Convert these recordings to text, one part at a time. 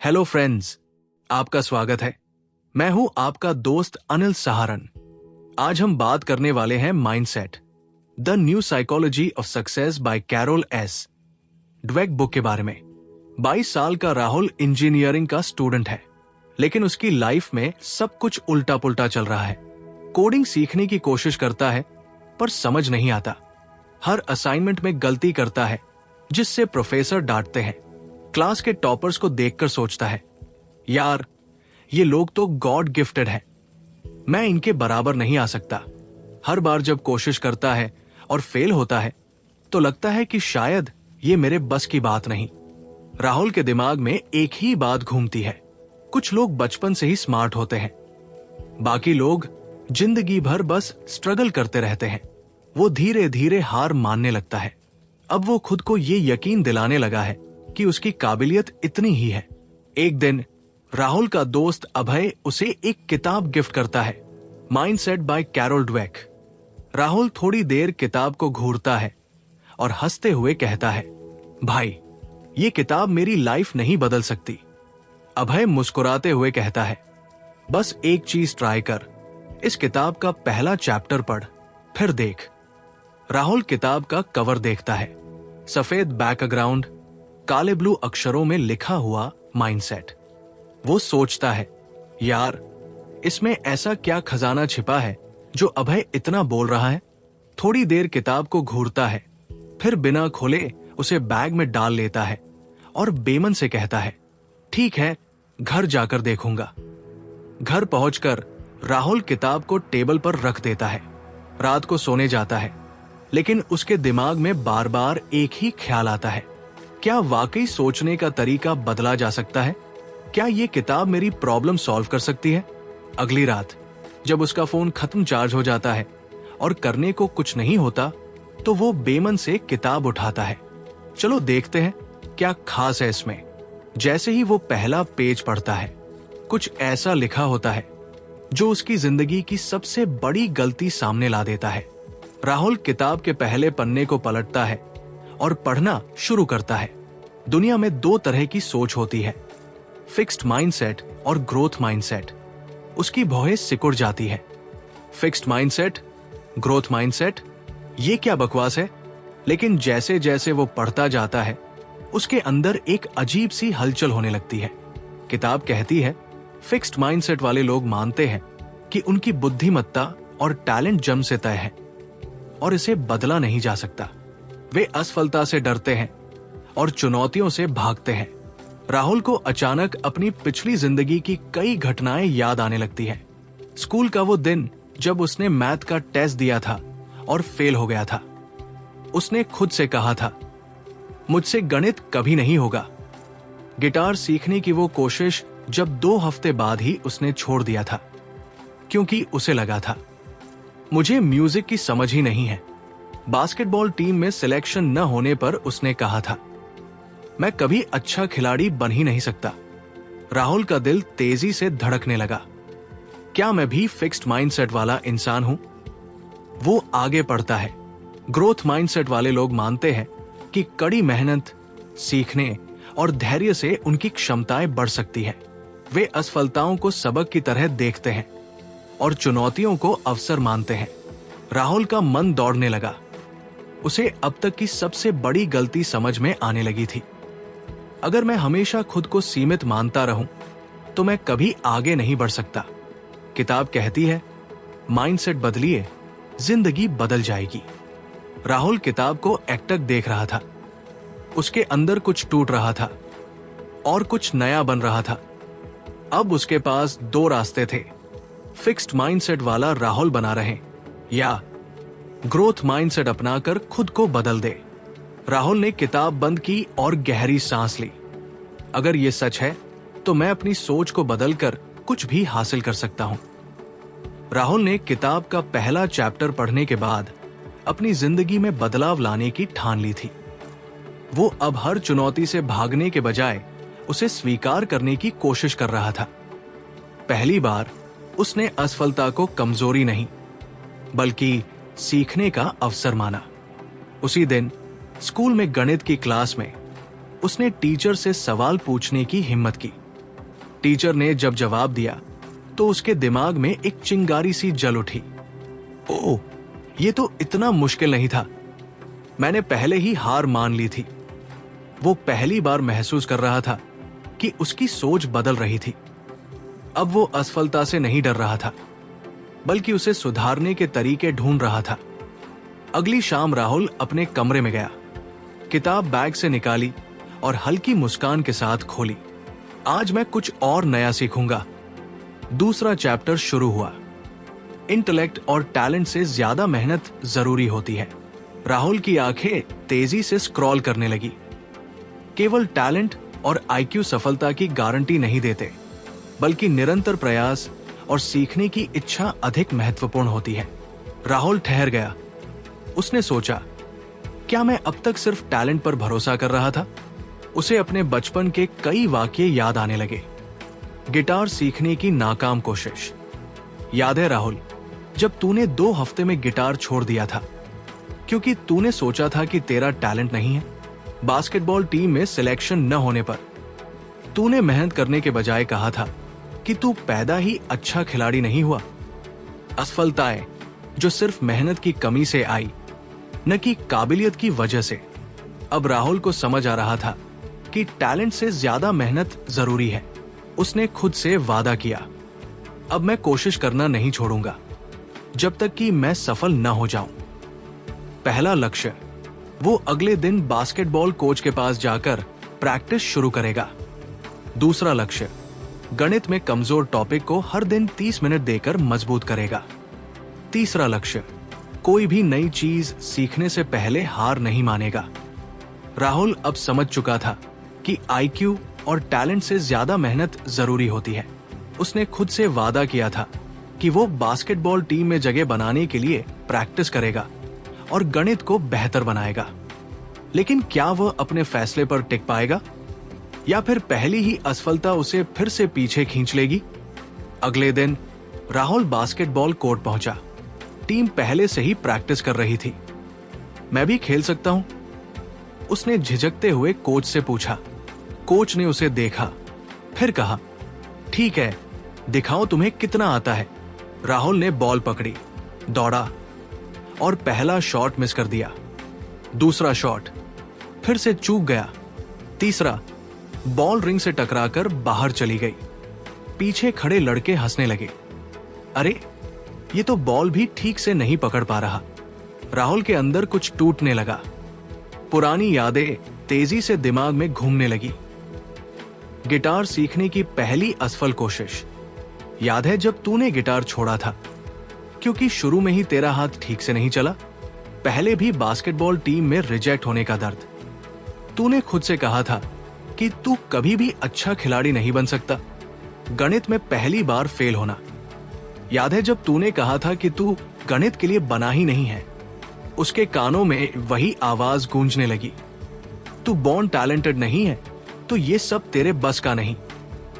Hello friends, आपका स्वागत है। मैं हूं आपका दोस्त अनिल सहारन। आज हम बात करने वाले हैं mindset, the new psychology of success by Carol S Dweck book के बारे में। 22 साल का राहुल इंजीनियरिंग का स्टूडेंट है, लेकिन उसकी लाइफ में सब कुछ उल्टा पुल्टा चल रहा है। कोडिंग सीखने की कोशिश करता है, पर समझ नहीं आता। हर असाइनमेंट में गलती करता है, जिससे प्रोफेसर डांटते हैं। क्लास के टॉपर्स को देखकर सोचता है, यार ये लोग तो गॉड गिफ्टेड हैं, मैं इनके बराबर नहीं आ सकता। हर बार जब कोशिश करता है और फेल होता है तो लगता है कि शायद ये मेरे बस की बात नहीं। राहुल के दिमाग में एक ही बात घूमती है, कुछ लोग बचपन से ही स्मार्ट होते हैं, बाकी लोग जिंदगी भर बस स्ट्रगल करते रहते हैं। वो धीरे धीरे हार मानने लगता है। अब वो खुद को ये यकीन दिलाने लगा है कि उसकी काबिलियत इतनी ही है। एक दिन राहुल का दोस्त अभय उसे एक किताब गिफ्ट करता है, mindset by Carol Dweck. Rahul थोड़ी देर किताब को घूरता है और हंसते हुए कहता है, भाई ये किताब मेरी लाइफ नहीं बदल सकती। अभय मुस्कुराते हुए कहता है, बस एक चीज ट्राई कर, इस किताब का पहला चैप्टर पढ़, फिर देख। राहुल किताब का कवर देखता है, सफेद बैकग्राउंड, काले ब्लू अक्षरों में लिखा हुआ माइंडसेट। वो सोचता है, यार इसमें ऐसा क्या खजाना छिपा है जो अभय इतना बोल रहा है। थोड़ी देर किताब को घूरता है, फिर बिना खोले उसे बैग में डाल लेता है और बेमन से कहता है, ठीक है, घर जाकर देखूंगा। घर पहुंचकर राहुल किताब को टेबल पर रख देता है। रात को सोने जाता है, लेकिन उसके दिमाग में बार बार एक ही ख्याल आता है, क्या वाकई सोचने का तरीका बदला जा सकता है? क्या ये किताब मेरी प्रॉब्लम सॉल्व कर सकती है? अगली रात जब उसका फोन खत्म चार्ज हो जाता है और करने को कुछ नहीं होता, तो वो बेमन से किताब उठाता है। चलो देखते हैं क्या खास है इसमें। जैसे ही वो पहला पेज पढ़ता है, कुछ ऐसा लिखा होता है जो उसकी जिंदगी की सबसे बड़ी गलती सामने ला देता है। राहुल किताब के पहले पन्ने को पलटता है और पढ़ना शुरू करता है। दुनिया में दो तरह की सोच होती है, फिक्स्ड माइंडसेट और ग्रोथ माइंडसेट। उसकी भौहें सिकुड़ जाती है। फिक्स्ड माइंडसेट, ग्रोथ माइंडसेट, ये क्या बकवास है? लेकिन जैसे जैसे वो पढ़ता जाता है, उसके अंदर एक अजीब सी हलचल होने लगती है। किताब कहती है, फिक्स्ड माइंडसेट वाले लोग मानते हैं कि उनकी बुद्धिमत्ता और टैलेंट जन्म से तय है और इसे बदला नहीं जा सकता। वे असफलता से डरते हैं और चुनौतियों से भागते हैं। राहुल को अचानक अपनी पिछली जिंदगी की कई घटनाएं याद आने लगती हैं। स्कूल का वो दिन जब उसने मैथ का टेस्ट दिया था और फेल हो गया था। उसने खुद से कहा था, मुझसे गणित कभी नहीं होगा। गिटार सीखने की वो कोशिश जब 2 हफ्ते बाद ही उसने छोड़ दिया था, क्योंकि उसे लगा था, मुझे म्यूजिक की समझ ही नहीं है। बास्केटबॉल टीम में सिलेक्शन न होने पर उसने कहा था, मैं कभी अच्छा खिलाड़ी बन ही नहीं सकता। राहुल का दिल तेजी से धड़कने लगा। क्या मैं भी फिक्स्ड माइंडसेट वाला इंसान हूं? वो आगे बढ़ता है। ग्रोथ माइंडसेट वाले लोग मानते हैं कि कड़ी मेहनत, सीखने और धैर्य से उनकी क्षमताएं बढ़ सकती हैं। वे असफलताओं को सबक की तरह देखते हैं और चुनौतियों को अवसर मानते हैं। राहुल का मन दौड़ने लगा। उसे अब तक की सबसे बड़ी गलती समझ में आने लगी थी। अगर मैं हमेशा खुद को सीमित मानता रहूं, तो मैं कभी आगे नहीं बढ़ सकता। किताब कहती है, माइंडसेट बदलिए, जिंदगी बदल जाएगी। राहुल किताब को एकटक देख रहा था। उसके अंदर कुछ टूट रहा था और कुछ नया बन रहा था। अब उसके पास 2 रास्ते थे, फिक्स्ड माइंडसेट वाला राहुल बना रहे या ग्रोथ माइंडसेट अपनाकर खुद को बदल दे। राहुल ने किताब बंद की और गहरी सांस ली। अगर ये सच है, तो मैं अपनी सोच को बदलकर कुछ भी हासिल कर सकता हूं। राहुल ने किताब का पहला चैप्टर पढ़ने के बाद अपनी जिंदगी में बदलाव लाने की ठान ली थी। वो अब हर चुनौती से भागने के बजाय उसे स्वीकार करने की कोशिश कर रहा था। पहली बार उसने असफलता को कमजोरी नहीं, बल्कि सीखने का अवसर माना। उसी दिन स्कूल में गणित की क्लास में उसने टीचर से सवाल पूछने की हिम्मत की। टीचर ने जब जवाब दिया तो उसके दिमाग में एक चिंगारी सी जल उठी। ओह, ये तो इतना मुश्किल नहीं था। मैंने पहले ही हार मान ली थी। वो पहली बार महसूस कर रहा था कि उसकी सोच बदल रही थी। अब वो असफलता से नहीं डर रहा था, बल्कि उसे सुधारने के तरीके ढूंढ रहा था। अगली शाम राहुल अपने कमरे में गया, किताब बैग से निकाली और हल्की मुस्कान के साथ खोली। आज मैं कुछ और नया सीखूंगा। दूसरा चैप्टर शुरू हुआ। इंटेलेक्ट और टैलेंट से ज्यादा मेहनत जरूरी होती है। राहुल की आंखें तेजी से स्क्रॉल करने लगी। केवल टैलेंट और आईक्यू सफलता की गारंटी नहीं देते, बल्कि निरंतर प्रयास और सीखने की इच्छा अधिक महत्वपूर्ण होती है। राहुल ठहर गया। उसने सोचा, क्या मैं अब तक सिर्फ टैलेंट पर भरोसा कर रहा था? उसे अपने बचपन के कई वाकये याद आने लगे। गिटार सीखने की नाकाम कोशिश। याद है राहुल, जब तूने 2 हफ्ते में गिटार छोड़ दिया था क्योंकि तूने सोचा था कि तेरा टैलेंट नहीं है। बास्केटबॉल टीम में सिलेक्शन न होने पर तूने मेहनत करने के बजाय कहा था कि तू पैदा ही अच्छा खिलाड़ी नहीं हुआ। असफलताएं जो सिर्फ मेहनत की कमी से आई, न कि काबिलियत की वजह से। अब राहुल को समझ आ रहा था कि टैलेंट से ज्यादा मेहनत जरूरी है। उसने खुद से वादा किया, अब मैं कोशिश करना नहीं छोड़ूंगा जब तक कि मैं सफल न हो जाऊं। पहला लक्ष्य, वो अगले दिन बास्केटबॉल कोच के पास जाकर प्रैक्टिस शुरू करेगा। दूसरा लक्ष्य, गणित में कमजोर टॉपिक को हर दिन 30 मिनट देकर मजबूत करेगा। तीसरा लक्ष्य, कोई भी नई चीज सीखने से पहले हार नहीं मानेगा। राहुल अब समझ चुका था कि आईक्यू और टैलेंट से ज्यादा मेहनत जरूरी होती है। उसने खुद से वादा किया था कि वो बास्केटबॉल टीम में जगह बनाने के लिए प्रैक्टिस करेगा और गणित को बेहतर बनाएगा। लेकिन क्या वह अपने फैसले पर टिक पाएगा, या फिर पहली ही असफलता उसे फिर से पीछे खींच लेगी? अगले दिन राहुल बास्केटबॉल कोर्ट पहुंचा। टीम पहले से ही प्रैक्टिस कर रही थी। मैं भी खेल सकता हूं? उसने झिझकते हुए कोच से पूछा। कोच ने उसे देखा, फिर कहा, ठीक है, दिखाओ तुम्हें कितना आता है। राहुल ने बॉल पकड़ी, दौड़ा और पहला शॉट मिस कर दिया। दूसरा शॉट फिर से चूक गया। तीसरा, बॉल रिंग से टकराकर बाहर चली गई। पीछे खड़े लड़के हंसने लगे। अरे, ये तो बॉल भी ठीक से नहीं पकड़ पा रहा। राहुल के अंदर कुछ टूटने लगा। पुरानी यादें तेजी से दिमाग में घूमने लगी। गिटार सीखने की पहली असफल कोशिश। याद है जब तूने गिटार छोड़ा था क्योंकि शुरू में ही तेरा हाथ ठीक से नहीं चला? पहले भी बास्केटबॉल टीम में रिजेक्ट होने का दर्द। तूने खुद से कहा था कि तू कभी भी अच्छा खिलाड़ी नहीं बन सकता। गणित में पहली बार फेल होना। याद है जब तूने कहा था कि तू गणित के लिए बना ही नहीं है? उसके कानों में वही आवाज गूंजने लगी, तू बॉर्न टैलेंटेड नहीं है, तो ये सब तेरे बस का नहीं।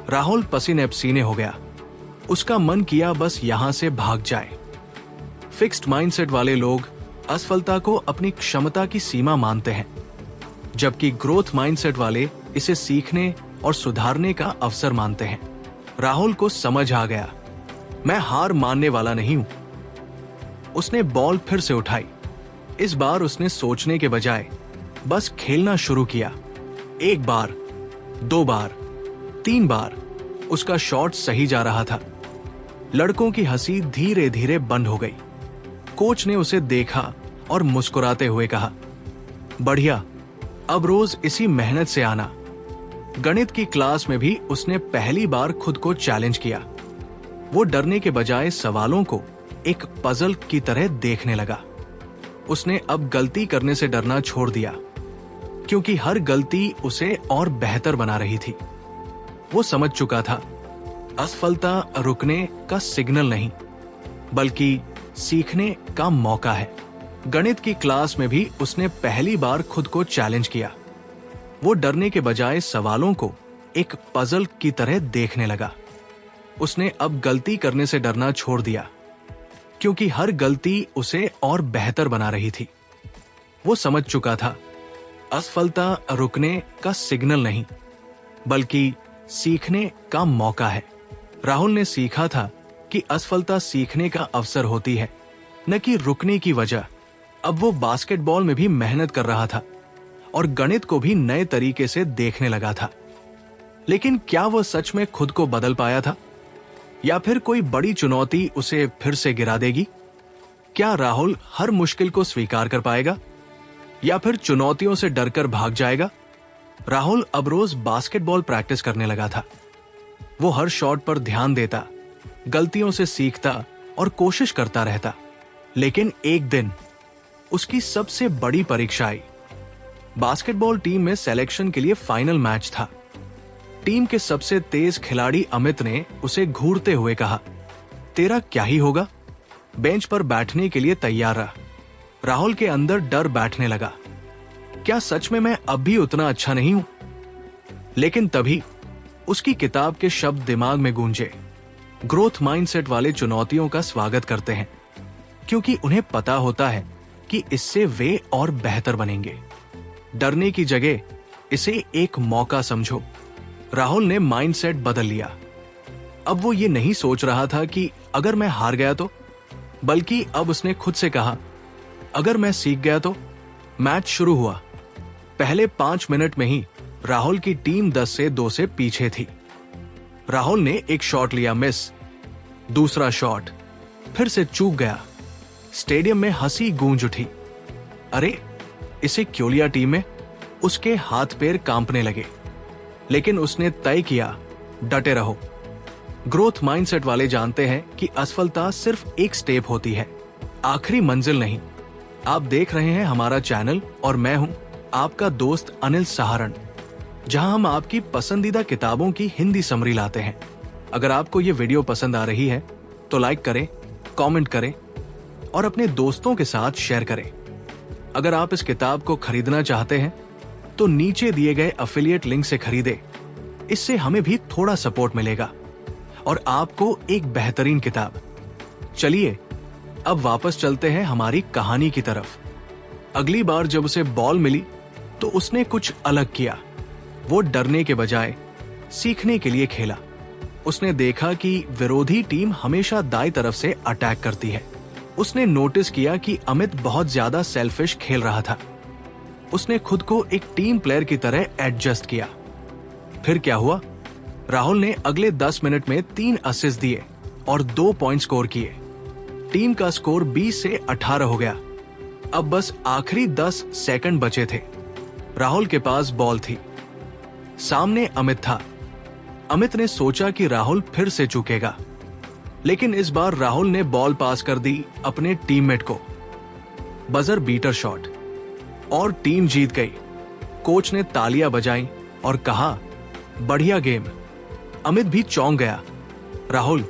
राहुल पसीने पसीने हो गया। उसका मन किया बस यहां से भाग जाए। फिक्स्ड माइंडसेट वाले लोग असफलता को अपनी क्षमता की सीमा मानते हैं, जबकि ग्रोथ माइंडसेट वाले इसे सीखने और सुधारने का अवसर मानते हैं। राहुल को समझ आ गया, मैं हार मानने वाला नहीं हूं। उसने बॉल फिर से उठाई। इस बार उसने सोचने के बजाय बस खेलना शुरू किया। 1 बार, 2 बार, 3 बार उसका शॉट सही जा रहा था। लड़कों की हंसी धीरे धीरे बंद हो गई। कोच ने उसे देखा और मुस्कुराते हुए कहा, बढ़िया, अब रोज इसी मेहनत से आना। गणित की क्लास में भी उसने पहली बार खुद को चैलेंज किया। वो डरने के बजाय सवालों को एक पजल की तरह देखने लगा। उसने अब गलती करने से डरना छोड़ दिया, क्योंकि हर गलती उसे और बेहतर बना रही थी। वो समझ चुका था, असफलता रुकने का सिग्नल नहीं, बल्कि सीखने का मौका है। गणित की क्लास में भी उसने पहली बार खुद को चैलेंज किया। वो डरने के बजाय सवालों को एक पजल की तरह देखने लगा। उसने अब गलती करने से डरना छोड़ दिया, क्योंकि हर गलती उसे और बेहतर बना रही थी। वो समझ चुका था, असफलता रुकने का सिग्नल नहीं, बल्कि सीखने का मौका है। राहुल ने सीखा था कि असफलता सीखने का अवसर होती है, न कि रुकने की वजह। अब वो बास्केटबॉल में भी मेहनत कर रहा था और गणित को भी नए तरीके से देखने लगा था। लेकिन क्या वो सच में खुद को बदल पाया था, या फिर कोई बड़ी चुनौती उसे फिर से गिरा देगी? क्या राहुल हर मुश्किल को स्वीकार कर पाएगा, या फिर चुनौतियों से डरकर भाग जाएगा? राहुल अब रोज बास्केटबॉल प्रैक्टिस करने लगा था। वो हर शॉट पर ध्यान देता, गलतियों से सीखता और कोशिश करता रहता। लेकिन एक दिन उसकी सबसे बड़ी परीक्षा आई। बास्केटबॉल टीम में सिलेक्शन के लिए फाइनल मैच था। टीम के सबसे तेज खिलाड़ी अमित ने उसे घूरते हुए कहा, तेरा क्या ही होगा? बेंच पर बैठने के लिए तैयार रहा। राहुल के अंदर डर बैठने लगा। क्या सच में मैं अब भी उतना अच्छा नहीं हूं? लेकिन तभी उसकी किताब के शब्द दिमाग में गूंजे। ग्रोथ माइंडसेट वाले चुनौतियों का स्वागत करते हैं, क्योंकि उन्हें पता होता है कि इससे वे और बेहतर बनेंगे। डरने की जगह इसे एक मौका समझो। राहुल ने माइंडसेट बदल लिया। अब वो ये नहीं सोच रहा था कि अगर मैं हार गया तो, बल्कि अब उसने खुद से कहा, अगर मैं सीख गया तो। मैच शुरू हुआ। पहले 5 मिनट में ही राहुल की टीम 10 से 2 से पीछे थी। राहुल ने एक शॉट लिया, मिस। दूसरा शॉट फिर से चूक गया। स्टेडियम में हंसी गूंज उठी। अरे, इसे क्यों लिया टीम में? उसके हाथ पैर कांपने लगे। लेकिन उसने तय किया, डटे रहो। ग्रोथ माइंडसेट वाले जानते हैं कि असफलता सिर्फ एक स्टेप होती है, आखिरी मंजिल नहीं। आप देख रहे हैं हमारा चैनल और मैं हूं आपका दोस्त अनिल सहारण, जहां हम आपकी पसंदीदा किताबों की हिंदी समरी लाते हैं। अगर आपको ये वीडियो पसंद आ रही है तो लाइक करें, कमेंट करें और अपने दोस्तों के साथ शेयर करें। अगर आप इस किताब को खरीदना चाहते हैं तो नीचे दिए गए अफिलिएट लिंक से खरीदें। इससे हमें भी थोड़ा सपोर्ट मिलेगा और आपको एक बेहतरीन किताब। चलिए अब वापस चलते हैं हमारी कहानी की तरफ। अगली बार जब उसे बॉल मिली तो उसने कुछ अलग किया। वो डरने के बजाय सीखने के लिए खेला। उसने देखा कि विरोधी टीम हमेशा दाईं तरफ से अटैक करती है। उसने नोटिस किया कि अमित बहुत ज्यादा सेल्फिश खेल रहा था। उसने खुद को एक टीम प्लेयर की तरह एडजस्ट किया। फिर क्या हुआ? राहुल ने अगले 10 मिनट में 3 असिस्ट दिए और 2 पॉइंट स्कोर किए। टीम का स्कोर 20 से 18 हो गया। अब बस आखिरी 10 सेकंड बचे थे। राहुल के पास बॉल थी। सामने अमित था। अमित ने सोचा कि राहुल फिर से चूकेगा, लेकिन इस बार राहुल ने बॉल पास कर दी अपने टीममेट को। बजर बीटर शॉट और टीम जीत गई। कोच ने तालियां बजाई और कहा, बढ़िया गेम। अमित भी चौंक गया। राहुल,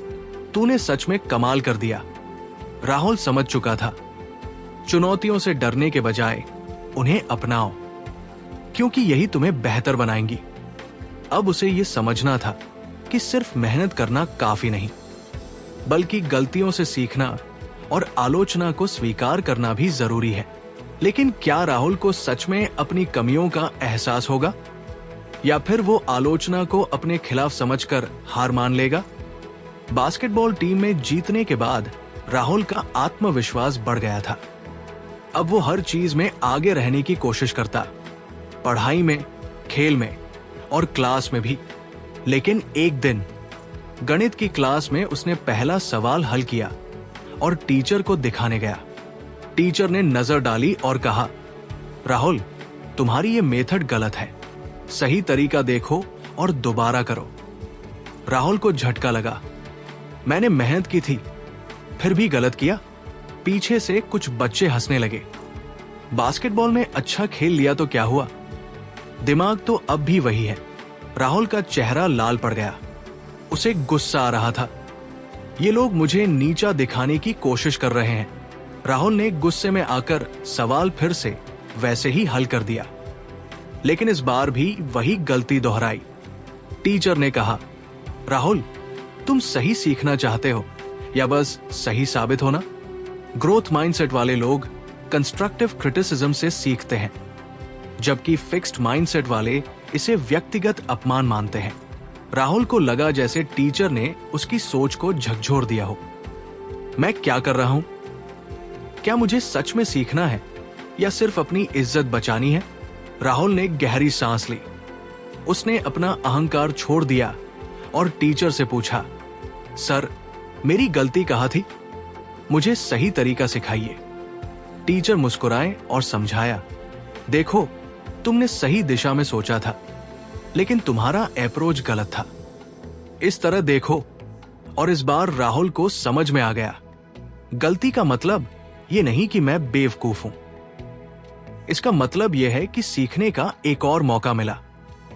तूने सच में कमाल कर दिया। राहुल समझ चुका था, चुनौतियों से डरने के बजाय उन्हें अपनाओ, क्योंकि यही तुम्हें बेहतर बनाएंगी। अब उसे यह समझना था कि सिर्फ मेहनत करना काफी नहीं, बल्कि गलतियों से सीखना और आलोचना को स्वीकार करना भी जरूरी है। लेकिन क्या राहुल को सच में अपनी कमियों का एहसास होगा, या फिर वो आलोचना को अपने खिलाफ समझकर हार मान लेगा? बास्केटबॉल टीम में जीतने के बाद राहुल का आत्मविश्वास बढ़ गया था। अब वो हर चीज में आगे रहने की कोशिश करता, पढ़ाई में, खेल में और क्लास में भी। लेकिन एक दिन गणित की क्लास में उसने पहला सवाल हल किया और टीचर को दिखाने गया। टीचर ने नजर डाली और कहा, राहुल, तुम्हारी ये मेथड गलत है। सही तरीका देखो और दोबारा करो। राहुल को झटका लगा। मैंने मेहनत की थी, फिर भी गलत किया। पीछे से कुछ बच्चे हंसने लगे। बास्केटबॉल में अच्छा खेल लिया तो क्या हुआ? दिमाग तो अब भी वही है। राहुल का चेहरा लाल पड़ गया। उसे गुस्सा आ रहा था। ये लोग मुझे नीचा दिखाने की कोशिश कर रहे हैं। राहुल ने गुस्से में आकर सवाल फिर से वैसे ही हल कर दिया, लेकिन इस बार भी वही गलती दोहराई। टीचर ने कहा, राहुल, तुम सही सीखना चाहते हो या बस सही साबित होना? ग्रोथ माइंडसेट वाले लोग कंस्ट्रक्टिव क्रिटिसिज्म से सीखते हैं, जबकि फिक्स्ड माइंडसेट वाले इसे व्यक्तिगत अपमान मानते हैं। राहुल को लगा जैसे टीचर ने उसकी सोच को झकझोर दिया हो। मैं क्या कर रहा हूं? क्या मुझे सच में सीखना है या सिर्फ अपनी इज्जत बचानी है? राहुल ने गहरी सांस ली। उसने अपना अहंकार छोड़ दिया और टीचर से पूछा, सर, मेरी गलती कहाँ थी? मुझे सही तरीका सिखाइए। टीचर मुस्कुराए और समझाया, देखो, तुमने सही दिशा में सोचा था, लेकिन तुम्हारा अप्रोच गलत था। इस तरह देखो। और इस बार राहुल को समझ में आ गया, गलती का मतलब ये नहीं कि मैं बेवकूफ हूं। इसका मतलब यह है कि सीखने का एक और मौका मिला।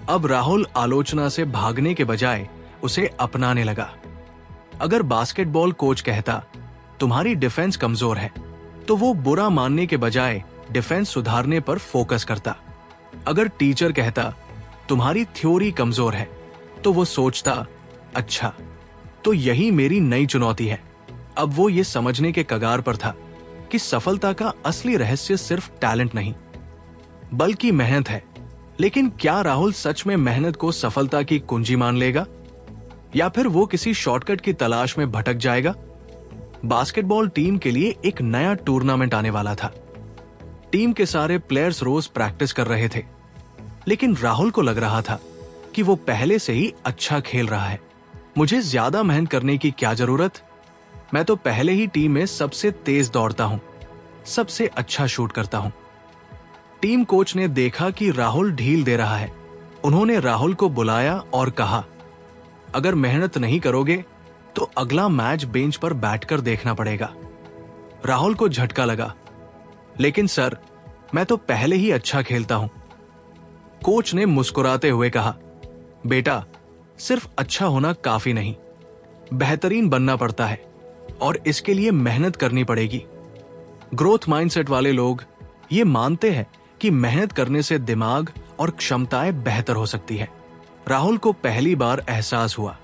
अब राहुल आलोचना से भागने के बजाय उसे अपनाने लगा। अगर बास्केटबॉल कोच कहता, तुम्हारी डिफेंस कमजोर है, तो वो बुरा मानने के बजाय डिफेंस सुधारने पर फोकस करता। अगर टीचर कहता, तुम्हारी थ्योरी कमजोर है, तो वो सोचता, अच्छा, तो यही मेरी नई चुनौती है। अब वो ये समझने के कगार पर था कि सफलता का असली रहस्य सिर्फ टैलेंट नहीं, बल्कि मेहनत है। लेकिन क्या राहुल सच में मेहनत को सफलता की कुंजी मान लेगा, या फिर वो किसी शॉर्टकट की तलाश में भटक जाएगा? बास्केटबॉल टीम के लिए एक नया टूर्नामेंट आने वाला था। टीम के सारे प्लेयर्स रोज प्रैक्टिस कर रहे थे, लेकिन राहुल को लग रहा था कि वो पहले से ही अच्छा खेल रहा है। मुझे ज्यादा मेहनत करने की क्या जरूरत? मैं तो पहले ही टीम में सबसे तेज दौड़ता हूं, सबसे अच्छा शूट करता हूं। टीम कोच ने देखा कि राहुल ढील दे रहा है। उन्होंने राहुल को बुलाया और कहा, अगर मेहनत नहीं करोगे तो अगला मैच बेंच पर बैठकर देखना पड़ेगा। राहुल को झटका लगा, लेकिन सर, मैं तो पहले ही अच्छा खेलता हूं। कोच ने मुस्कुराते हुए कहा, बेटा, सिर्फ अच्छा होना काफी नहीं, बेहतरीन बनना पड़ता है, और इसके लिए मेहनत करनी पड़ेगी। ग्रोथ माइंडसेट वाले लोग ये मानते हैं कि मेहनत करने से दिमाग और क्षमताएं बेहतर हो सकती है। राहुल को पहली बार एहसास हुआ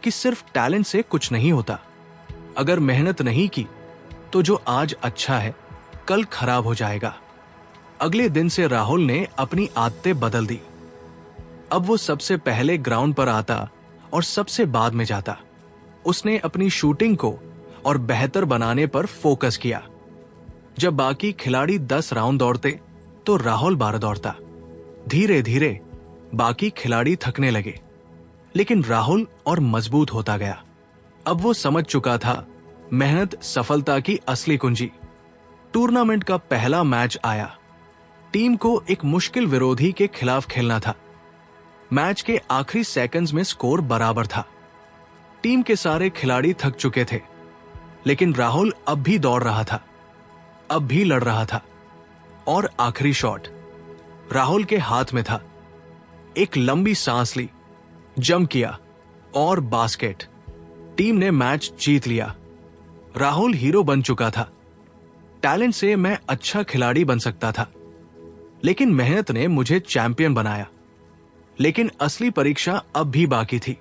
कि सिर्फ टैलेंट से कुछ नहीं होता। अगर मेहनत नहीं की तो जो आज अच्छा है कल खराब हो जाएगा। अगले दिन से राहुल ने अपनी आदतें बदल दी। अब वो सबसे पहले ग्राउंड पर आता और सबसे बाद में जाता। उसने अपनी शूटिंग को और बेहतर बनाने पर फोकस किया। जब बाकी खिलाड़ी 10 राउंड दौड़ते तो राहुल 12 दौड़ता। धीरे धीरे बाकी खिलाड़ी थकने लगे, लेकिन राहुल और मजबूत होता गया। अब वो समझ चुका था, मेहनत सफलता की असली कुंजी। टूर्नामेंट का पहला मैच आया। टीम को एक मुश्किल विरोधी के खिलाफ खेलना था। मैच के आखिरी सेकंड्स में स्कोर बराबर था। टीम के सारे खिलाड़ी थक चुके थे, लेकिन राहुल अब भी दौड़ रहा था, अब भी लड़ रहा था। और आखिरी शॉट राहुल के हाथ में था। एक लंबी सांस ली, जंप किया और बास्केट। टीम ने मैच जीत लिया। राहुल हीरो बन चुका था। टैलेंट से मैं अच्छा खिलाड़ी बन सकता था, लेकिन मेहनत ने मुझे चैंपियन बनाया। लेकिन असली परीक्षा अब भी बाकी थी।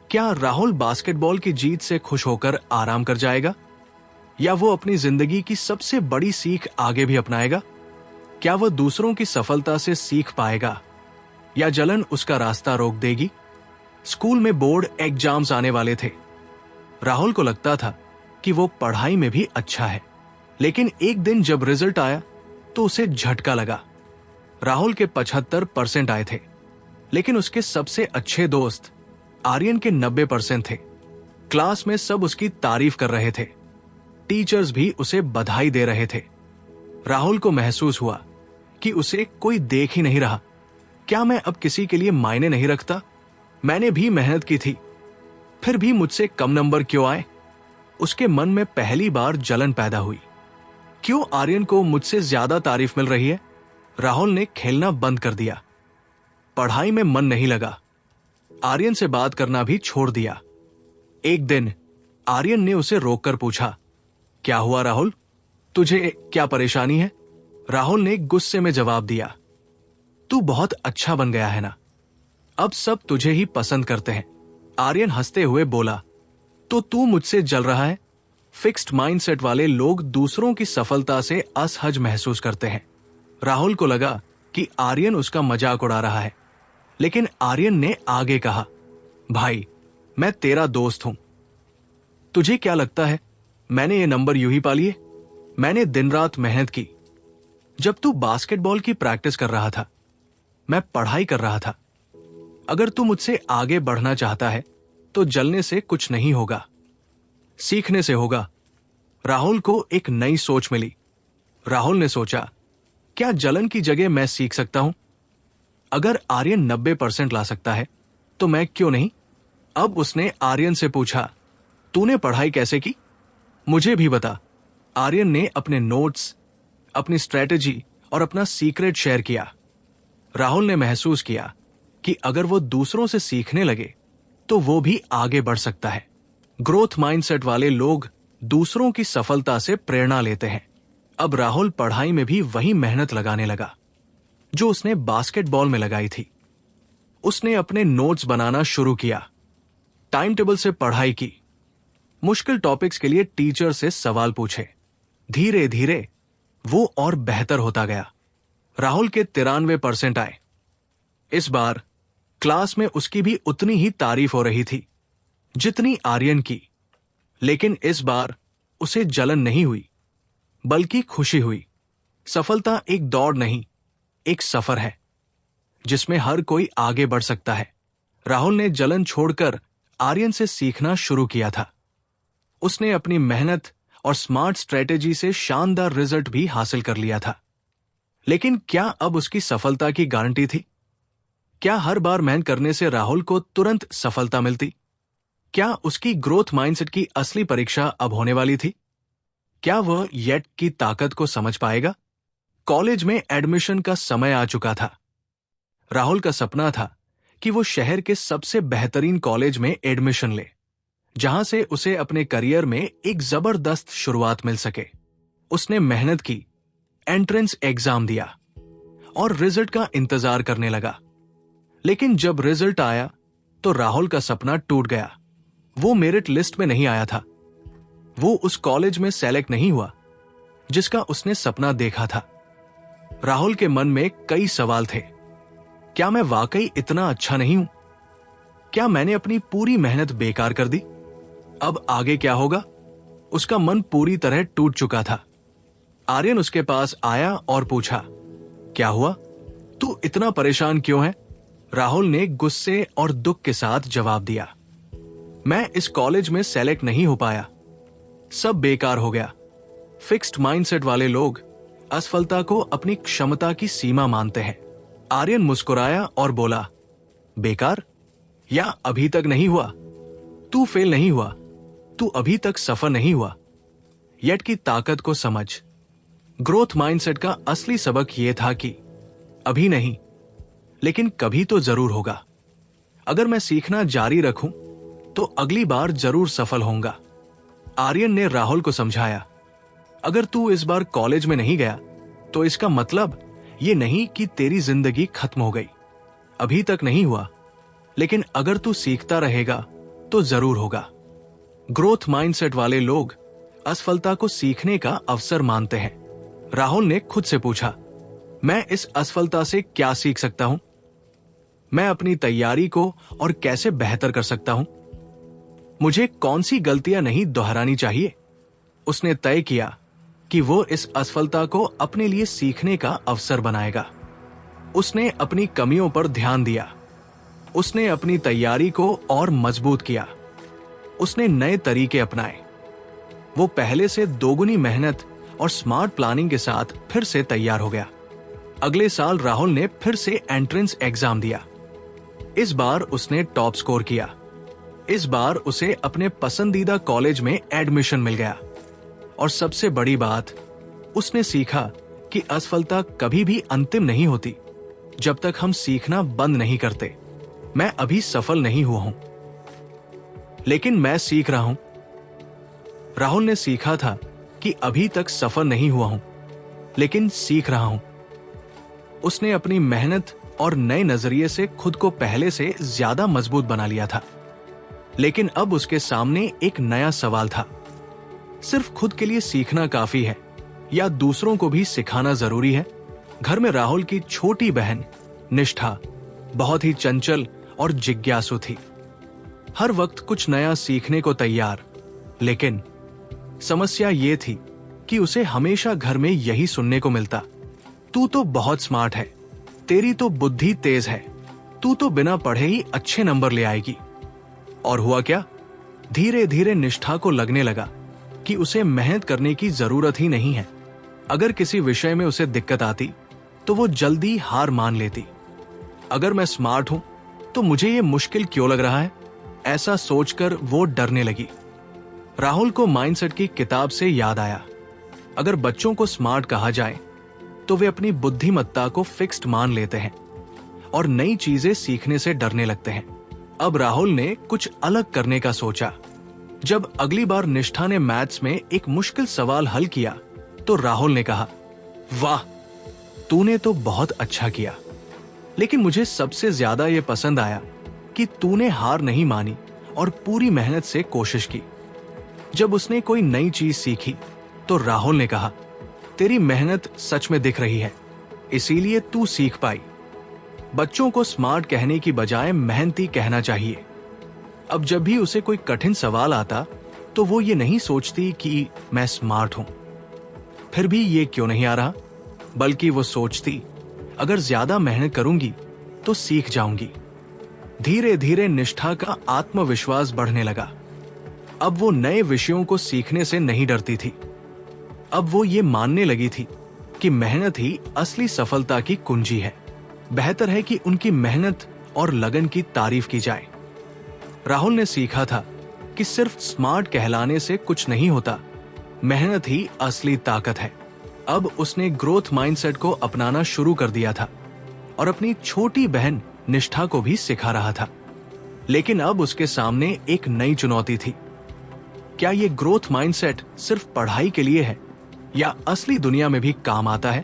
क्या राहुल बास्केटबॉल की जीत से खुश होकर आराम कर जाएगा, या वो अपनी जिंदगी की सबसे बड़ी सीख आगे भी अपनाएगा? क्या वह दूसरों की सफलता से सीख पाएगा, या जलन उसका रास्ता रोक देगी? स्कूल में बोर्ड एग्जाम्स आने वाले थे। राहुल को लगता था कि वो पढ़ाई में भी अच्छा है, लेकिन एक दिन जब रिजल्ट आया तो उसे झटका लगा। राहुल के 75% आए थे, लेकिन उसके सबसे अच्छे दोस्त आर्यन के 90% थे। क्लास में सब उसकी तारीफ कर रहे थे। टीचर्स भी उसे बधाई दे रहे थे। राहुल को महसूस हुआ कि उसे कोई देख ही नहीं रहा। क्या मैं अब किसी के लिए मायने नहीं रखता? मैंने भी मेहनत की थी, फिर भी मुझसे कम नंबर क्यों आए? उसके मन में पहली बार जलन पैदा हुई। क्यों आर्यन को मुझसे ज्यादा तारीफ मिल रही है? राहुल ने खेलना बंद कर दिया। पढ़ाई में मन नहीं लगा। आर्यन से बात करना भी छोड़ दिया। एक दिन आर्यन ने उसे रोककर पूछा, क्या हुआ राहुल, तुझे क्या परेशानी है? राहुल ने गुस्से में जवाब दिया, तू बहुत अच्छा बन गया है ना, अब सब तुझे ही पसंद करते हैं। आर्यन हंसते हुए बोला, तो तू मुझसे जल रहा है? फिक्स्ड माइंडसेट वाले लोग दूसरों की सफलता से असहज महसूस करते हैं। राहुल को लगा कि आर्यन उसका मजाक उड़ा रहा है, लेकिन आर्यन ने आगे कहा, भाई, मैं तेरा दोस्त हूं। तुझे क्या लगता है मैंने ये नंबर यूं ही पा लिए? मैंने दिन रात मेहनत की। जब तू बास्केटबॉल की प्रैक्टिस कर रहा था, मैं पढ़ाई कर रहा था। अगर तू मुझसे आगे बढ़ना चाहता है तो जलने से कुछ नहीं होगा, सीखने से होगा। राहुल को एक नई सोच मिली। राहुल ने सोचा, क्या जलन की जगह मैं सीख सकता हूं? अगर आर्यन 90% ला सकता है तो मैं क्यों नहीं? अब उसने आर्यन से पूछा, तूने पढ़ाई कैसे की? मुझे भी बता। आर्यन ने अपने नोट्स, अपनी स्ट्रेटेजी और अपना सीक्रेट शेयर किया। राहुल ने महसूस किया कि अगर वो दूसरों से सीखने लगे तो वो भी आगे बढ़ सकता है। ग्रोथ माइंडसेट वाले लोग दूसरों की सफलता से प्रेरणा लेते हैं। अब राहुल पढ़ाई में भी वही मेहनत लगाने लगा जो उसने बास्केटबॉल में लगाई थी। उसने अपने नोट्स बनाना शुरू किया, टाइम टेबल से पढ़ाई की, मुश्किल टॉपिक्स के लिए टीचर से सवाल पूछे। धीरे धीरे वो और बेहतर होता गया। राहुल के 93% आए। इस बार क्लास में उसकी भी उतनी ही तारीफ हो रही थी जितनी आर्यन की। लेकिन इस बार उसे जलन नहीं हुई, बल्कि खुशी हुई। सफलता एक दौड़ नहीं, एक सफर है जिसमें हर कोई आगे बढ़ सकता है। राहुल ने जलन छोड़कर आर्यन से सीखना शुरू किया था। उसने अपनी मेहनत और स्मार्ट स्ट्रेटेजी से शानदार रिजल्ट भी हासिल कर लिया था। लेकिन क्या अब उसकी सफलता की गारंटी थी? क्या हर बार मेहनत करने से राहुल को तुरंत सफलता मिलती? क्या उसकी ग्रोथ माइंडसेट की असली परीक्षा अब होने वाली थी? क्या वह येट की ताकत को समझ पाएगा? कॉलेज में एडमिशन का समय आ चुका था। राहुल का सपना था कि वो शहर के सबसे बेहतरीन कॉलेज में एडमिशन ले, जहां से उसे अपने करियर में एक जबरदस्त शुरुआत मिल सके। उसने मेहनत की, एंट्रेंस एग्जाम दिया और रिजल्ट का इंतजार करने लगा। लेकिन जब रिजल्ट आया तो राहुल का सपना टूट गया। वो मेरिट लिस्ट में नहीं आया था। वो उस कॉलेज में सेलेक्ट नहीं हुआ जिसका उसने सपना देखा था। राहुल के मन में कई सवाल थे। क्या मैं वाकई इतना अच्छा नहीं हूं? क्या मैंने अपनी पूरी मेहनत बेकार कर दी? अब आगे क्या होगा? उसका मन पूरी तरह टूट चुका था। आर्यन उसके पास आया और पूछा, क्या हुआ? तू इतना परेशान क्यों है? राहुल ने गुस्से और दुख के साथ जवाब दिया, मैं इस कॉलेज में सेलेक्ट नहीं हो पाया। सब बेकार हो गया। फिक्स्ड माइंडसेट वाले लोग असफलता को अपनी क्षमता की सीमा मानते हैं। आर्यन मुस्कुराया और बोला, बेकार? या अभी तक नहीं हुआ? तू फेल नहीं हुआ, तू अभी तक सफल नहीं हुआ। येट की ताकत को समझ। ग्रोथ माइंडसेट का असली सबक यह था कि अभी नहीं, लेकिन कभी तो जरूर होगा। अगर मैं सीखना जारी रखूं तो अगली बार जरूर सफल होऊंगा। आर्यन ने राहुल को समझाया, अगर तू इस बार कॉलेज में नहीं गया तो इसका मतलब ये नहीं कि तेरी जिंदगी खत्म हो गई। अभी तक नहीं हुआ, लेकिन अगर तू सीखता रहेगा तो जरूर होगा। ग्रोथ माइंडसेट वाले लोग असफलता को सीखने का अवसर मानते हैं। राहुल ने खुद से पूछा, मैं इस असफलता से क्या सीख सकता हूं? मैं अपनी तैयारी को और कैसे बेहतर कर सकता हूं? मुझे कौन सी गलतियां नहीं दोहरानी चाहिए? उसने तय किया कि वो इस असफलता को अपने लिए सीखने का अवसर बनाएगा। उसने अपनी कमियों पर ध्यान दिया। उसने अपनी तैयारी को और मजबूत किया। उसने नए तरीके अपनाए। वो पहले से दोगुनी मेहनत और स्मार्ट प्लानिंग के साथ फिर से तैयार हो गया। अगले साल राहुल ने फिर से एंट्रेंस एग्जाम दिया। इस बार उसने टॉप स्कोर किया। इस बार उसे अपने पसंदीदा कॉलेज में एडमिशन मिल गया। और सबसे बड़ी बात, उसने सीखा कि असफलता कभी भी अंतिम नहीं होती जब तक हम सीखना बंद नहीं करते। मैं अभी सफल नहीं हुआ हूं, लेकिन मैं सीख रहा हूं। राहुल ने सीखा था कि अभी तक सफल नहीं हुआ हूं, लेकिन सीख रहा हूं। उसने अपनी मेहनत और नए नजरिए से खुद को पहले से ज्यादा मजबूत बना लिया था। लेकिन अब उसके सामने एक नया सवाल था, सिर्फ खुद के लिए सीखना काफी है या दूसरों को भी सिखाना जरूरी है? घर में राहुल की छोटी बहन निष्ठा बहुत ही चंचल और जिज्ञासु थी। हर वक्त कुछ नया सीखने को तैयार। लेकिन समस्या ये थी कि उसे हमेशा घर में यही सुनने को मिलता, तू तो बहुत स्मार्ट है, तेरी तो बुद्धि तेज है, तू तो बिना पढ़े ही अच्छे नंबर ले आएगी। और हुआ क्या? धीरे धीरे निष्ठा को लगने लगा कि उसे मेहनत करने की जरूरत ही नहीं है। अगर किसी विषय में उसे दिक्कत आती तो वो जल्दी हार मान लेती। अगर मैं स्मार्ट हूं तो मुझे ये मुश्किल क्यों लग रहा है, ऐसा सोचकर वो डरने लगी। राहुल को माइंडसेट की किताब से याद आया, अगर बच्चों को स्मार्ट कहा जाए तो वे अपनी बुद्धिमत्ता को फिक्स्ड मान लेते हैं और नई चीजें सीखने से डरने लगते हैं। अब राहुल ने कुछ अलग करने का सोचा। जब अगली बार निष्ठा ने मैथ्स में एक मुश्किल सवाल हल किया तो राहुल ने कहा, वाह, तूने तो बहुत अच्छा किया, लेकिन मुझे सबसे ज्यादा यह पसंद आया कि तूने हार नहीं मानी और पूरी मेहनत से कोशिश की। जब उसने कोई नई चीज सीखी तो राहुल ने कहा, तेरी मेहनत सच में दिख रही है, इसीलिए तू सीख पाई। बच्चों को स्मार्ट कहने की बजाय मेहनती कहना चाहिए। अब जब भी उसे कोई कठिन सवाल आता तो वो ये नहीं सोचती कि मैं स्मार्ट हूं, फिर भी ये क्यों नहीं आ रहा, बल्कि वो सोचती, अगर ज्यादा मेहनत करूंगी तो सीख जाऊंगी। धीरे धीरे निष्ठा का आत्मविश्वास बढ़ने लगा। अब वो नए विषयों को सीखने से नहीं डरती थी। अब वो ये मानने लगी थी कि मेहनत ही असली सफलता की कुंजी है। बेहतर है कि उनकी मेहनत और लगन की तारीफ की जाए। राहुल ने सीखा था कि सिर्फ स्मार्ट कहलाने से कुछ नहीं होता, मेहनत ही असली ताकत है। अब उसने ग्रोथ माइंडसेट को अपनाना शुरू कर दिया था और अपनी छोटी बहन निष्ठा को भी सिखा रहा था। लेकिन अब उसके सामने एक नई चुनौती थी। क्या ये ग्रोथ माइंडसेट सिर्फ पढ़ाई के लिए है या असली दुनिया में भी काम आता है?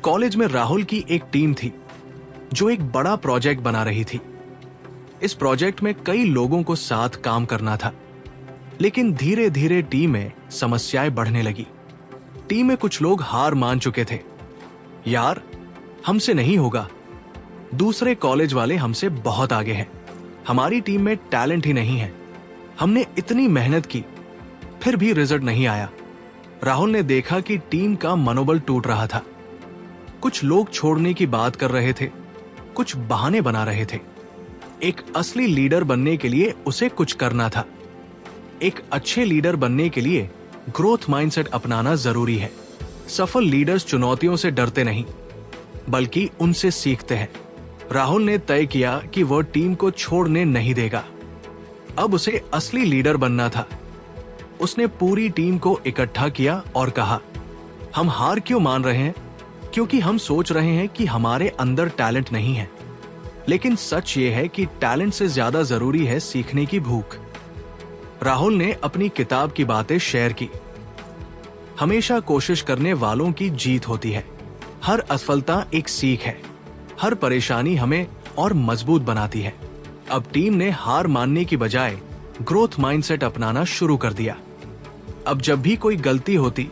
कॉलेज में राहुल की एक टीम थी जो एक बड़ा प्रोजेक्ट बना रही थी। इस प्रोजेक्ट में कई लोगों को साथ काम करना था, लेकिन धीरे धीरे टीम में समस्याएं बढ़ने लगी। टीम में कुछ लोग हार मान चुके थे, यार हमसे नहीं होगा, दूसरे कॉलेज वाले हमसे बहुत आगे हैं, हमारी टीम में टैलेंट ही नहीं है, हमने इतनी मेहनत की फिर भी रिजल्ट नहीं आया। राहुल ने देखा कि टीम का मनोबल टूट रहा था। कुछ लोग छोड़ने की बात कर रहे थे, कुछ बहाने बना रहे थे। एक असली लीडर बनने के लिए उसे कुछ करना था। एक अच्छे लीडर बनने के लिए ग्रोथ माइंडसेट अपनाना जरूरी है। सफल लीडर्स चुनौतियों से डरते नहीं, बल्कि उनसे सीखते हैं। राहुल ने तय किया कि वह टीम को छोड़ने नहीं देगा। अब उसे असली लीडर बनना था। उसने पूरी टीम को इकट्ठा किया और कहा, हम हार क्यों मान रहे हैं? क्योंकि हम सोच रहे हैं कि हमारे अंदर टैलेंट नहीं है। लेकिन सच ये है कि टैलेंट से ज्यादा जरूरी है सीखने की भूख। राहुल ने अपनी किताब की बातें शेयर की। हमेशा कोशिश करने वालों की जीत होती है। हर असफलता एक सीख है। हर परेशानी हमें और मजबूत बनाती है। अब टीम ने हार मानने की बजाय ग्रोथ माइंडसेट अपनाना शुरू कर दिया। अब जब भी कोई गलती होती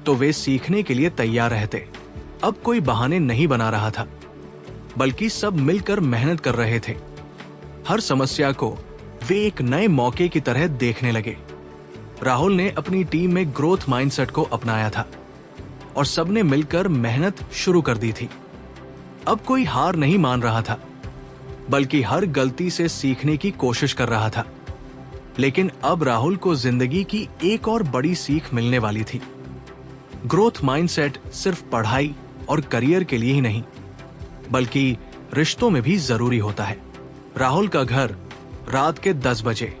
तो वे सीखने के लिए तैयार रहते। अब कोई बहाने नहीं बना रहा था, बल्कि सब मिलकर मेहनत कर रहे थे। हर समस्या को वे एक नए मौके की तरह देखने लगे। राहुल ने अपनी टीम में ग्रोथ माइंडसेट को अपनाया था और सबने मिलकर मेहनत शुरू कर दी थी। अब कोई हार नहीं मान रहा था, बल्कि हर गलती से सीखने की कोशिश कर रहा था। लेकिन अब राहुल को जिंदगी की एक और बड़ी सीख मिलने वाली थी। ग्रोथ माइंडसेट सिर्फ पढ़ाई और करियर के लिए ही नहीं, बल्कि रिश्तों में भी जरूरी होता है। राहुल का घर रात के 10 बजे।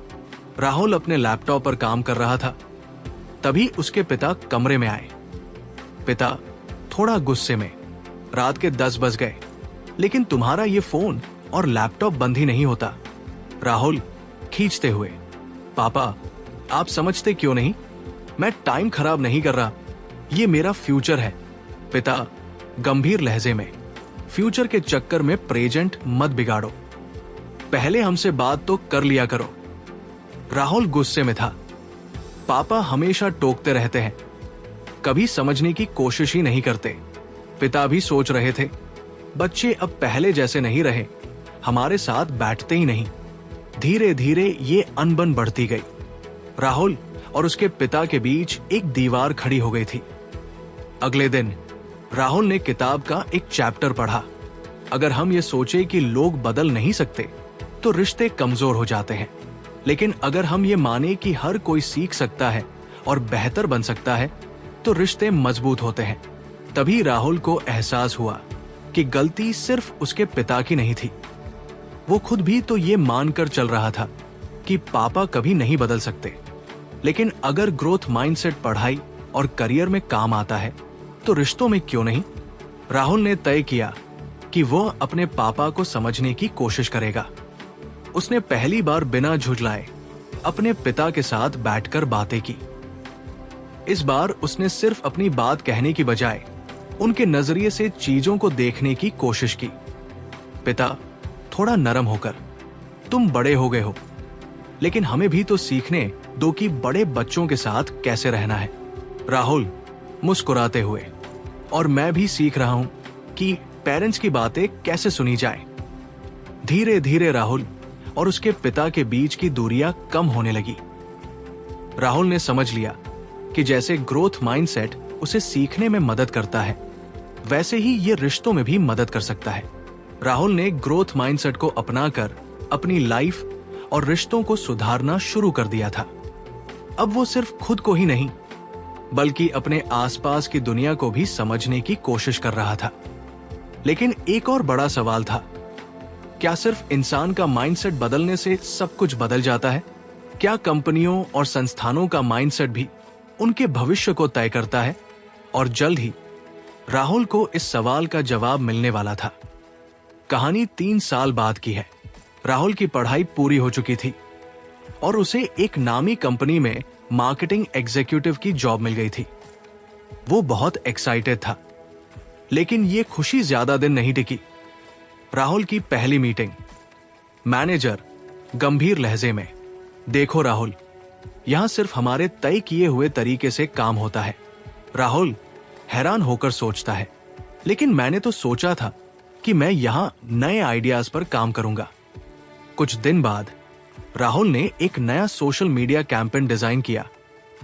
राहुल अपने लैपटॉप पर काम कर रहा था, तभी उसके पिता कमरे में आए। पिता थोड़ा गुस्से में, रात के 10 बज गए, लेकिन तुम्हारा ये फोन और लैपटॉप बंद ही नहीं होता। राहुल खींचते हुए, पापा आप समझते क्यों नहीं, मैं टाइम खराब नहीं कर रहा, ये मेरा फ्यूचर है। पिता गंभीर लहजे में, फ्यूचर के चक्कर में प्रेजेंट मत बिगाड़ो, पहले हमसे बात तो कर लिया करो। राहुल गुस्से में था। पापा हमेशा टोकते रहते हैं, कभी समझने की कोशिश ही नहीं करते। पिता भी सोच रहे थे, बच्चे अब पहले जैसे नहीं रहे, हमारे साथ बैठते ही नहीं। धीरे धीरे ये अनबन बढ़ती गई। राहुल और उसके पिता के बीच एक दीवार खड़ी हो गई थी। अगले दिन राहुल ने किताब का एक चैप्टर पढ़ा। अगर हम ये सोचे कि लोग बदल नहीं सकते तो रिश्ते कमजोर हो जाते हैं, लेकिन अगर हम ये माने कि हर कोई सीख सकता है और बेहतर बन सकता है तो रिश्ते मजबूत होते हैं। तभी राहुल को एहसास हुआ कि गलती सिर्फ उसके पिता की नहीं थी। वो खुद भी तो ये मानकर चल रहा था कि पापा कभी नहीं बदल सकते, लेकिन अगर ग्रोथ माइंडसेट पढ़ाई और करियर में काम आता है तो रिश्तों में क्यों नहीं। राहुल ने तय किया कि वो अपने पापा को समझने की कोशिश करेगा। उसने पहली बार बिना झुठलाए अपने पिता के साथ बैठकर बातें की। इस बार उसने सिर्फ अपनी बात कहने की बजाय उनके नजरिए से चीजों को देखने की कोशिश की। पिता, थोड़ा नरम होकर, तुम बड़े हो गए हो, लेकिन हमें भी तो सीखने दो कि बड़े बच्चों के साथ कैसे रहना है। राहुल मुस्कुराते हुए, और मैं भी सीख रहा हूं कि पेरेंट्स की बातें कैसे सुनी जाए। धीरे धीरे राहुल और उसके पिता के बीच की दूरियां कम होने लगी। राहुल ने समझ लिया कि जैसे ग्रोथ माइंडसेट उसे सीखने में मदद करता है, वैसे ही ये रिश्तों में भी मदद कर सकता है। राहुल ने ग्रोथ माइंडसेट को अपनाकर अपनी लाइफ और रिश्तों को सुधारना शुरू कर दिया था। अब वो सिर्फ खुद को ही नहीं, बल्कि अपने आसपास की दुनिया को भी समझने की कोशिश कर रहा था। लेकिन एक और बड़ा सवाल था, क्या सिर्फ इंसान का माइंडसेट बदलने से सब कुछ बदल जाता है? क्या कंपनियों और संस्थानों का माइंडसेट भी उनके भविष्य को तय करता है? और जल्द ही राहुल को इस सवाल का जवाब मिलने वाला था। कहानी 3 साल बाद की है। राहुल की पढ़ाई पूरी हो चुकी थी और उसे एक नामी कंपनी में मार्केटिंग एग्जीक्यूटिव की जॉब मिल गई थी। वो बहुत एक्साइटेड था, लेकिन ये खुशी ज्यादा दिन नहीं टिकी। राहुल की पहली मीटिंग। मैनेजर गंभीर लहजे में, देखो राहुल, यहां सिर्फ हमारे तय किए हुए तरीके से काम होता है। राहुल हैरान होकर सोचता है, लेकिन मैंने तो सोचा था कि मैं यहां नए आइडियाज पर काम करूंगा। कुछ दिन बाद राहुल ने एक नया सोशल मीडिया कैंपेन डिजाइन किया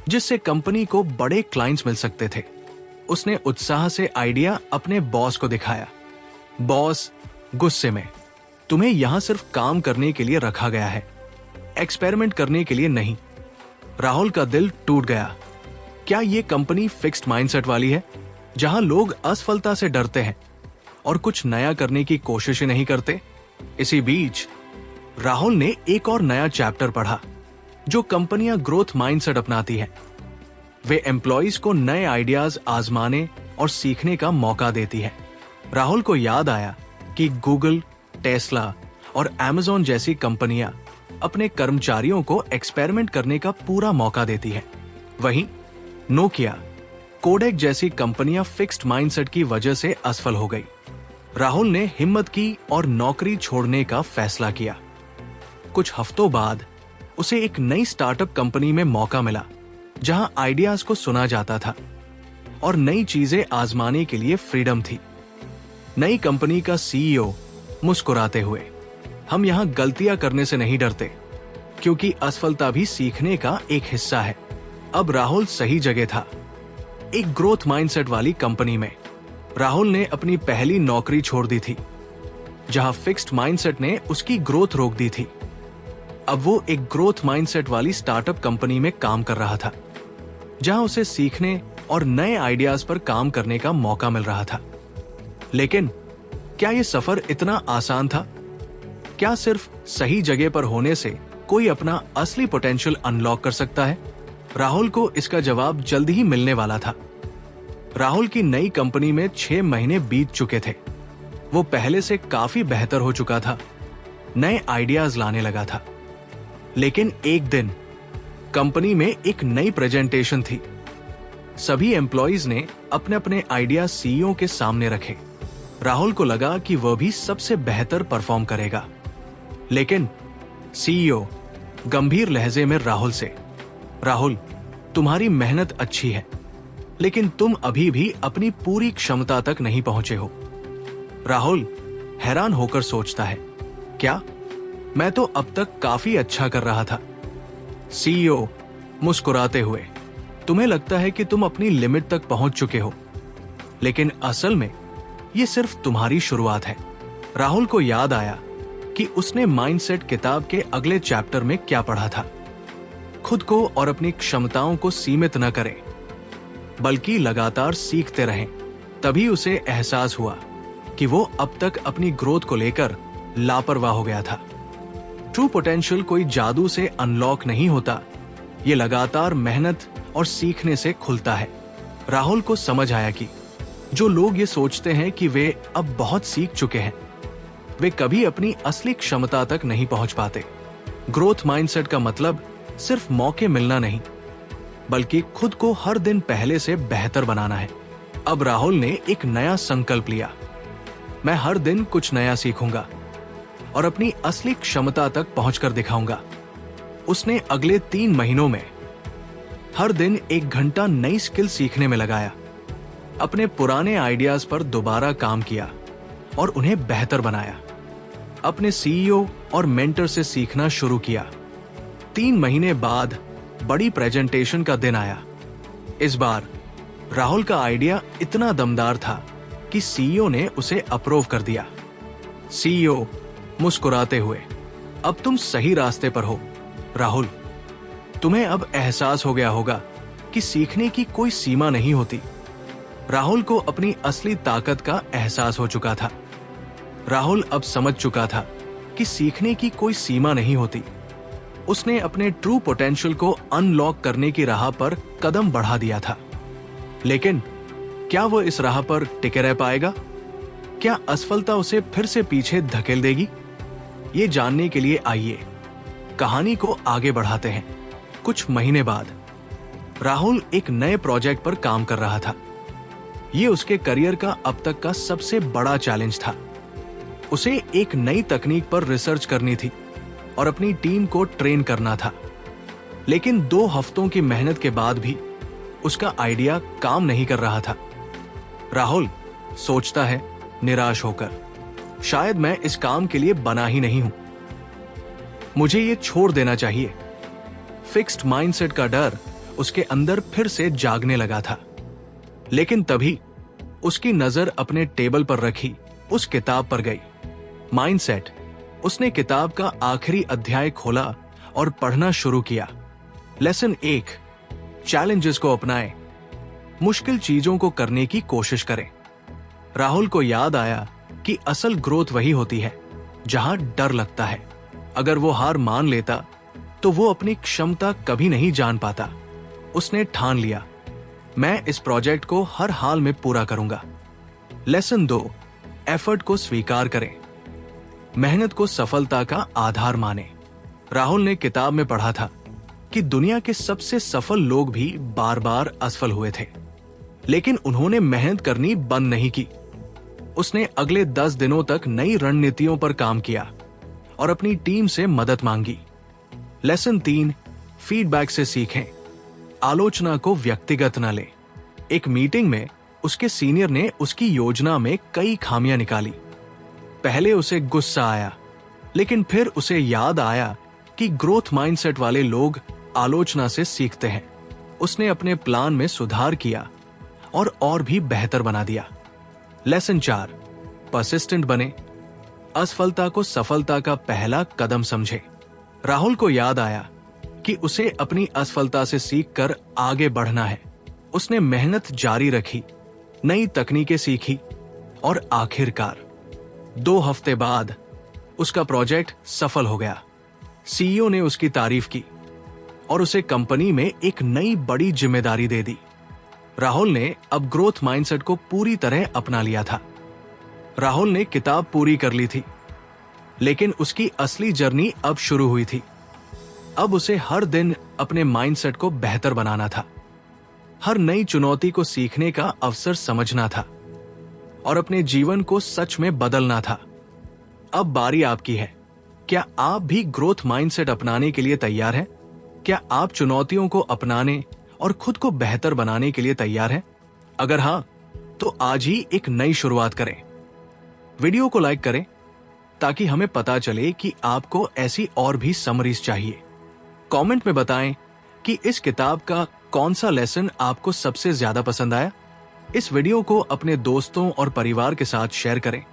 जिससे कंपनी को बड़े क्लाइंट्स मिल सकते थे। उसने उत्साह से आइडिया अपने बॉस को दिखाया। बॉस गुस्से में, तुम्हें यहां सिर्फ काम करने के लिए रखा गया है, एक्सपेरिमेंट करने के लिए नहीं। राहुल का दिल टूट गया। क्या ये कंपनी फिक्स्ड माइंडसेट वाली है, जहां लोग असफलता से डरते हैं और कुछ नया करने की कोशिश नहीं करते? इसी बीच राहुल ने एक और नया चैप्टर पढ़ा जो कंपनियां ग्रोथ माइंडसेट अपनाती हैं। वे एम्प्लॉइज को नए आइडियाज आजमाने और सीखने का मौका देती हैं। राहुल को याद आया कि गूगल, टेस्ला और अमेज़न जैसी कंपनियां अपने कर्मचारियों को एक्सपेरिमेंट करने का पूरा मौका देती हैं। वहीं नोकिया, कोडेक जैसी कंपनियां फिक्स्ड माइंडसेट की वजह से असफल हो गई। राहुल ने हिम्मत की और नौकरी छोड़ने का फैसला किया। कुछ हफ्तों बाद उसे एक नई स्टार्टअप कंपनी में मौका मिला जहां आइडियाज को सुना जाता था और नई चीजें आजमाने के लिए फ्रीडम थी। नई कंपनी का सीईओ मुस्कुराते हुए, हम यहां गलतियां करने से नहीं डरते, क्योंकि असफलता भी सीखने का एक हिस्सा है। अब राहुल सही जगह था। एक ग्रोथ माइंडसेट वाली कंपनी में राहुल ने अपनी पहली नौकरी छोड़ दी थी, जहां फिक्स्ड माइंडसेट ने उसकी ग्रोथ रोक दी थी। अब वो एक ग्रोथ माइंडसेट वाली स्टार्टअप कंपनी में काम कर रहा था, जहां उसे सीखने और नए आइडियाज पर काम करने का मौका मिल रहा था। लेकिन क्या यह सफर इतना आसान था? क्या सिर्फ सही जगह पर होने से कोई अपना असली पोटेंशियल अनलॉक कर सकता है? राहुल को इसका जवाब जल्द ही मिलने वाला था। राहुल की नई कंपनी में 6 महीने बीत चुके थे। वो पहले से काफी बेहतर हो चुका था, नए आइडियाज लाने लगा था। लेकिन एक दिन कंपनी में एक नई प्रेजेंटेशन थी। सभी एम्प्लॉइज ने अपने अपने आइडिया सीईओ के सामने रखे। राहुल को लगा कि वह भी सबसे बेहतर परफॉर्म करेगा। लेकिन सीईओ गंभीर लहजे में राहुल से, राहुल, तुम्हारी मेहनत अच्छी है, लेकिन तुम अभी भी अपनी पूरी क्षमता तक नहीं पहुंचे हो। राहुल हैरान होकर सोचता है, क्या मैं तो अब तक काफी अच्छा कर रहा था। सीईओ मुस्कुराते हुए, तुम्हें लगता है कि तुम अपनी लिमिट तक पहुंच चुके हो, लेकिन असल में ये सिर्फ तुम्हारी शुरुआत है। राहुल को याद आया कि उसने माइंडसेट किताब के अगले चैप्टर में क्या पढ़ा था। खुद को और अपनी क्षमताओं को सीमित न करें, बल्कि लगातार सीखते रहें। तभी उसे एहसास हुआ कि वो अब तक अपनी ग्रोथ को लेकर लापरवाह हो गया था। ट्रू पोटेंशियल कोई जादू से अनलॉक नहीं होता, ये लगातार मेहनत और सीखने से खुलता है। राहुल को समझ आया कि जो लोग ये सोचते हैं कि वे अब बहुत सीख चुके हैं, वे कभी अपनी असली क्षमता तक नहीं पहुंच पाते। ग्रोथ माइंडसेट का मतलब सिर्फ मौके मिलना नहीं, बल्कि खुद को हर दिन पहले से बेहतर बनाना है। अब राहुल ने एक नया संकल्प लिया, मैं हर दिन कुछ नया सीखूंगा और अपनी असली क्षमता तक पहुंचकर दिखाऊंगा। उसने अगले 3 महीनों में हर दिन 1 घंटा नई स्किल सीखने में लगाया, अपने पुराने आइडियाज पर दोबारा काम किया और उन्हें बेहतर बनाया। अपने सीईओ और मेंटर से सीखना शुरू किया। 3 महीने बाद बड़ी प्रेजेंटेशन का दिन आया। इस बार राहुल का आइडिया इतना दमदार था कि सीईओ ने उसे अप्रूव कर दिया। सीईओ मुस्कुराते हुए, अब तुम सही रास्ते पर हो राहुल। तुम्हें अब एहसास हो गया होगा कि सीखने की कोई सीमा नहीं होती। राहुल को अपनी असली ताकत का एहसास हो चुका था। राहुल अब समझ चुका था कि सीखने की कोई सीमा नहीं होती। उसने अपने ट्रू पोटेंशियल को अनलॉक करने की राह पर कदम बढ़ा दिया था। लेकिन क्या वो इस राह पर टिके रह पाएगा? क्या असफलता उसे फिर से पीछे धकेल देगी? ये जानने के लिए आइए कहानी को आगे बढ़ाते हैं। कुछ महीने बाद राहुल एक नए प्रोजेक्ट पर काम कर रहा था। ये उसके करियर का अब तक का सबसे बड़ा चैलेंज था। उसे एक नई तकनीक पर रिसर्च करनी थी और अपनी टीम को ट्रेन करना था। लेकिन 2 हफ्तों की मेहनत के बाद भी उसका आइडिया काम नहीं कर रहा था। राहुल सोचता है निराश होकर, शायद मैं इस काम के लिए बना ही नहीं हूं, मुझे ये छोड़ देना चाहिए। फिक्स्ड माइंडसेट का डर उसके अंदर फिर से जागने लगा था। लेकिन तभी उसकी नजर अपने टेबल पर रखी उस किताब पर गई, माइंडसेट। उसने किताब का आखिरी अध्याय खोला और पढ़ना शुरू किया। लेसन 1, चैलेंजेस को अपनाएं, मुश्किल चीजों को करने की कोशिश करें। राहुल को याद आया कि असल ग्रोथ वही होती है जहां डर लगता है। अगर वो हार मान लेता तो वो अपनी क्षमता कभी नहीं जान पाता। उसने ठान लिया, मैं इस प्रोजेक्ट को हर हाल में पूरा करूंगा। लेसन 2, एफर्ट को स्वीकार करें, मेहनत को सफलता का आधार माने। राहुल ने किताब में पढ़ा था कि दुनिया के सबसे सफल लोग भी बार बार असफल हुए थे, लेकिन उन्होंने मेहनत करनी बंद नहीं की। उसने अगले 10 दिनों तक नई रणनीतियों पर काम किया और अपनी टीम से मदद मांगी। लेसन 3, फीडबैक से सीखें, आलोचना को व्यक्तिगत न लें। एक मीटिंग में उसके सीनियर ने उसकी योजना में कई खामियां निकाली। पहले उसे गुस्सा आया, लेकिन फिर उसे याद आया कि ग्रोथ माइंडसेट वाले लोग आलोचना से सीखते हैं। उसने अपने प्लान में सुधार किया और भी बेहतर बना दिया। लेसन 4, परसिस्टेंट बने, असफलता को सफलता का पहला कदम समझे। राहुल को याद आया कि उसे अपनी असफलता से सीखकर आगे बढ़ना है। उसने मेहनत जारी रखी, नई तकनीकें सीखी और आखिरकार 2 हफ्ते बाद उसका प्रोजेक्ट सफल हो गया। सीईओ ने उसकी तारीफ की और उसे कंपनी में एक नई बड़ी जिम्मेदारी दे दी। राहुल ने अब ग्रोथ माइंडसेट को पूरी तरह अपना लिया था। राहुल ने किताब पूरी कर ली थी, लेकिन उसकी असली जर्नी अब शुरू हुई थी। अब उसे हर दिन अपने माइंडसेट को बेहतर बनाना था, हर नई चुनौती को सीखने का अवसर समझना था और अपने जीवन को सच में बदलना था। अब बारी आपकी है। क्या आप भी ग्रोथ माइंडसेट अपनाने के लिए तैयार हैं? क्या आप चुनौतियों को अपनाने और खुद को बेहतर बनाने के लिए तैयार हैं? अगर हां, तो आज ही एक नई शुरुआत करें। वीडियो को लाइक करें, ताकि हमें पता चले कि आपको ऐसी और भी समरीज चाहिए। कमेंट में बताएं कि इस किताब का कौन सा लेसन आपको सबसे ज्यादा पसंद आया। इस वीडियो को अपने दोस्तों और परिवार के साथ शेयर करें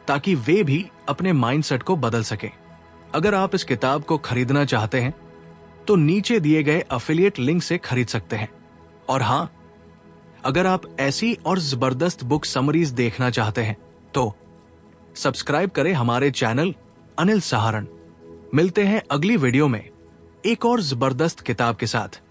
ताकि वे भी अपने माइंडसेट को बदल सकें। अगर आप इस किताब को खरीदना चाहते हैं तो नीचे दिए गए अफिलिएट लिंक से खरीद सकते हैं। और हाँ, अगर आप ऐसी और जबरदस्त बुक समरीज देखना चाहते हैं तो सब्सक्राइब करें हमारे चैनल अनिल सहारण। मिलते हैं अगली वीडियो में एक और जबरदस्त किताब के साथ।